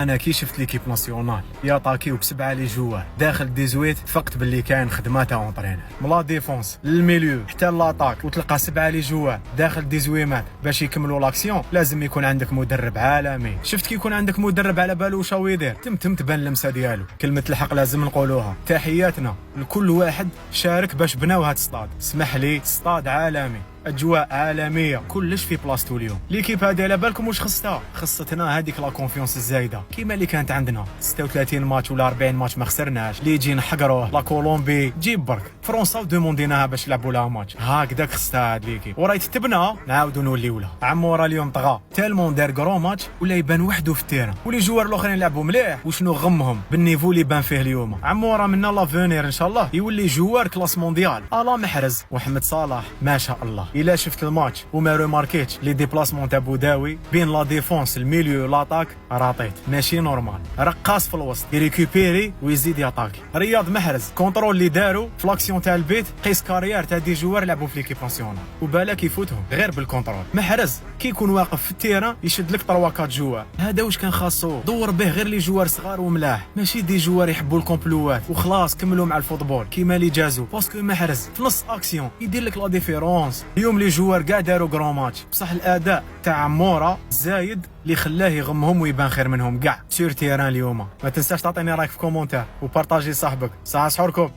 انا كي شفت ليكيب ناسيونال ياتاكيو بسبعه لي جوار داخل ديزويت فقت باللي كاين خدمه تاع اونطرينر من لا ديفونس للميليو حتى لاطاك وتلقى سبعه لي جوار داخل ديزويمات باش يكملوا لاكسيون. لازم يكون عندك مدرب عالمي. شفت كي يكون عندك مدرب على بالو واش يدير تم تبان اللمسه ديالو. كلمه الحق لازم نقولوها. تحياتنا لكل واحد شارك باش بناو هاد ستاد. اسمح لي ستاد عالمي، اجواء عالميه، كلش في بلاصتو اليوم. ليكيب هادي على بالكم واش خصتنا هذيك لا كونفيونس الزايده كيما اللي كانت عندنا 36 ماتش ولا 40 ماتش ما خسرناش. اللي يجي نحقروه لا كولومبي جيب برك فرنسا ودومونديناها باش يلعبوا لها ماتش. هكذاك خصها هاد ليكيب وراي تتبنى نعاودوا نوليو لها. عمورا اليوم طغى تالمون دار كرون ماتش ولا يبان وحده في التيران ولي جوار الاخرين لعبوا مليح وشنو غمهم بالنيفو اللي بان فيه اليوم. عمورا منا لافونير ان شاء الله يولي جوار كلاس مونديال الا محرز. وحمد صلاح ما شاء الله. الا شفت الماتش وما ريماركيتش لي ديبلاسمون تاع بوداوي بين لا ديفونس الميليو لاطاك راطيت ماشي نورمال. رقاص في الوسط يريكوبيري ويزيد ياتاكي. رياض محرز كونترول اللي داروا في لاكسيون تاع البيت قيس كارير تاع دي جوار لعبوا في ليكيب ناسيونال وبالك يفوتهم غير بالكونترول. محرز كي يكون واقف في التيران يشد لك 3 4 جوار. هذا واش كان خاصو دور به غير لي جوار صغار وملاح ماشي دي جوار يحبوا الكومبلوات وخلاص كملوا مع الفوتبول كيما اللي جازوا. باسكو محرز في نص اكسيون يدير لك لا ديفيرونس. اليوم لي جوار كاع داروا كرون ماتش بصح الاداء تاع عمورا زايد اللي خلاه يغمهم ويبان خير منهم كاع سور تيران اليوم. ما تنساش تعطيني رايك في كومونتير وبارطاجي صاحبك. ساعه سحوركم.